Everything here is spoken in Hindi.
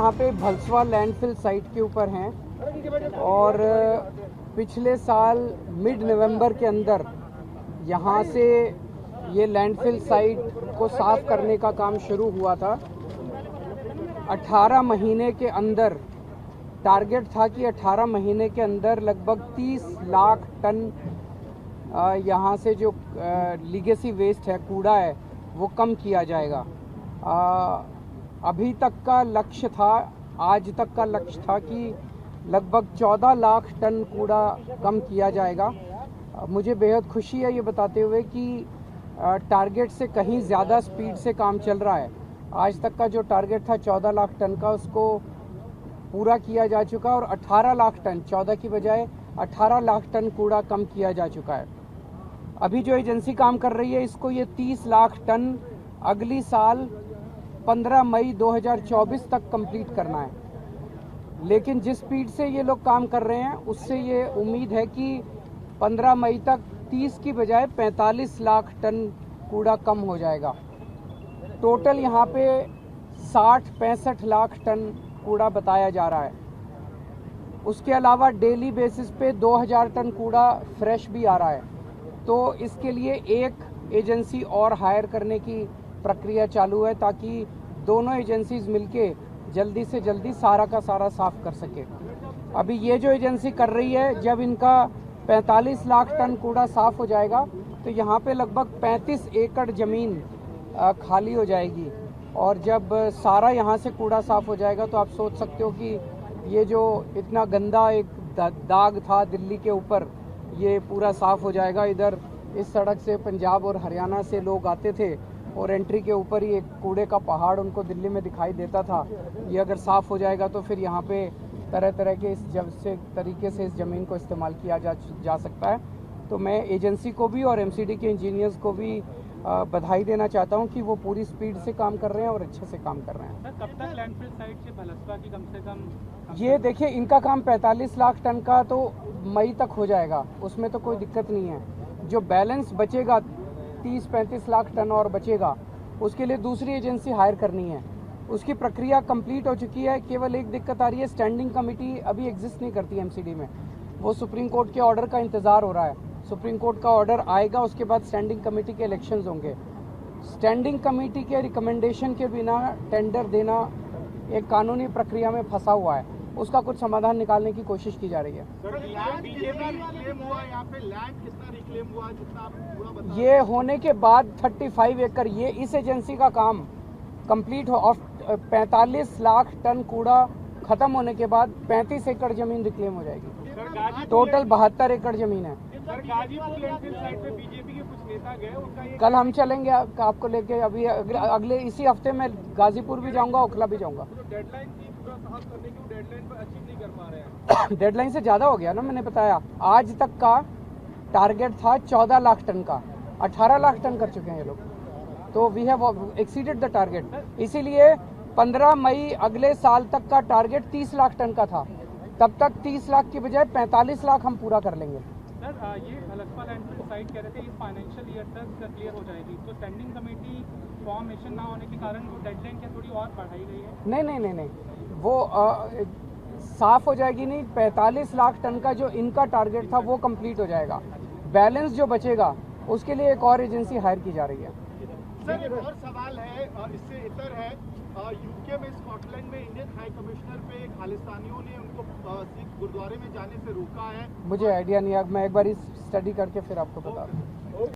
यहाँ पे भलसवा लैंडफिल साइट के ऊपर हैं और पिछले साल मिड नवंबर के अंदर यहाँ से ये लैंडफिल साइट को साफ करने का काम शुरू हुआ था। 18 महीने के अंदर टारगेट था कि 18 महीने के अंदर लगभग 30 लाख टन यहाँ से जो लीगेसी वेस्ट है, कूड़ा है, वो कम किया जाएगा। अभी तक का लक्ष्य था, आज तक का लक्ष्य था कि लगभग 14 लाख टन कूड़ा कम किया जाएगा। मुझे बेहद खुशी है ये बताते हुए कि टारगेट से कहीं ज़्यादा स्पीड से काम चल रहा है। आज तक का जो टारगेट था 14 लाख टन का, उसको पूरा किया जा चुका और 18 लाख टन, 14 की बजाय 18 लाख टन कूड़ा कम किया जा चुका है। अभी जो एजेंसी काम कर रही है, इसको ये 30 लाख टन अगली साल 15 मई 2024 तक कंप्लीट करना है। लेकिन जिस स्पीड से ये लोग काम कर रहे हैं, उससे ये उम्मीद है कि 15 मई तक 30 की बजाय 45 लाख टन कूड़ा कम हो जाएगा। टोटल यहाँ पे 60-65 लाख टन कूड़ा बताया जा रहा है। उसके अलावा डेली बेसिस पे 2000 टन कूड़ा फ्रेश भी आ रहा है। तो इसके लिए एक एजेंसी और हायर करने की प्रक्रिया चालू है ताकि दोनों एजेंसीज मिलके जल्दी से जल्दी सारा का सारा साफ कर सके। अभी ये जो एजेंसी कर रही है, जब इनका 45 लाख टन कूड़ा साफ हो जाएगा तो यहाँ पे लगभग 35 एकड़ ज़मीन खाली हो जाएगी। और जब सारा यहाँ से कूड़ा साफ हो जाएगा तो आप सोच सकते हो कि ये जो इतना गंदा एक दाग था दिल्ली के ऊपर, ये पूरा साफ हो जाएगा। इधर इस सड़क से पंजाब और हरियाणा से लोग आते थे और एंट्री के ऊपर ही एक कूड़े का पहाड़ उनको दिल्ली में दिखाई देता था। ये अगर साफ़ हो जाएगा तो फिर यहाँ पे तरह तरह के तरीके से इस ज़मीन को इस्तेमाल किया जा सकता है। तो मैं एजेंसी को भी और एमसीडी के इंजीनियर्स को भी बधाई देना चाहता हूँ कि वो पूरी स्पीड से काम कर रहे हैं और अच्छे से काम कर रहे हैं। सर, कब तक लैंडफिल साइट से भलसवा की कम से कम ये देखिए, इनका काम 45 लाख टन का तो मई तक हो जाएगा, उसमें तो कोई दिक्कत नहीं है। जो बैलेंस बचेगा 30-35 लाख टन और बचेगा, उसके लिए दूसरी एजेंसी हायर करनी है। उसकी प्रक्रिया कंप्लीट हो चुकी है। केवल एक दिक्कत आ रही है, स्टैंडिंग कमेटी अभी एग्जिस्ट नहीं करती एमसीडी में। वो सुप्रीम कोर्ट के ऑर्डर का इंतज़ार हो रहा है। सुप्रीम कोर्ट का ऑर्डर आएगा, उसके बाद स्टैंडिंग कमेटी के इलेक्शंस होंगे। स्टैंडिंग कमेटी के रिकमेंडेशन के बिना टेंडर देना एक कानूनी प्रक्रिया में फंसा हुआ है। उसका कुछ समाधान निकालने की कोशिश की जा रही है। ये होने के बाद 35 एकड़, ये इस एजेंसी का काम कंप्लीट हो और 45 लाख टन कूड़ा खत्म होने के बाद 35 एकड़ जमीन रिक्लेम हो जाएगी। टोटल 72 एकड़ जमीन है। गाजीपुर लैंडफिल साइट पे बीजेपी के कुछ नेता गए, उनका कल हम चलेंगे आपको लेके। अभी अगले इसी हफ्ते में गाजीपुर भी जाऊंगा, ओखला भी जाऊंगा। डेडलाइन थी पूरा साफ करने की, डेडलाइन पर अचीव नहीं कर पा रहे हैं। डेडलाइन से ज़्यादा हो गया ना, मैंने बताया। आज तक का टारगेट था 14 लाख टन का, 18 लाख टन कर चुके हैं ये लोग। तो we have exceeded the target. इसीलिए 15 मई अगले साल तक का टारगेट 30 लाख टन का था। तब तक 30 लाख की बजाय 45 लाख हम पूरा कर लेंगे। सर, ये भलसवा लैंडफिल साइट कह रहे थे इस फाइनेंशियल ईयर तक क्लियर हो जाएगी, तो स्टैंडिंग कमेटी फॉर्मेशन ना होने के कारण वो डेडलाइन क्या थोड़ी और बढ़ाई गई है? नहीं, वो साफ हो जाएगी नहीं। 45 लाख टन का जो इनका टारगेट था वो कंप्लीट हो जाएगा। बैलेंस जो बचेगा उसके लिए एक और एजेंसी हायर की जा रही है। सर, एक और सवाल है, इससे इतर है, यूके में स्कॉटलैंड में इंडियन हाई कमिश्नर पे खालिस्तानियों ने उनको सिख गुरुद्वारे में जाने से रोका है। मुझे आइडिया नहीं है, मैं एक बार स्टडी करके फिर आपको बता दूँ।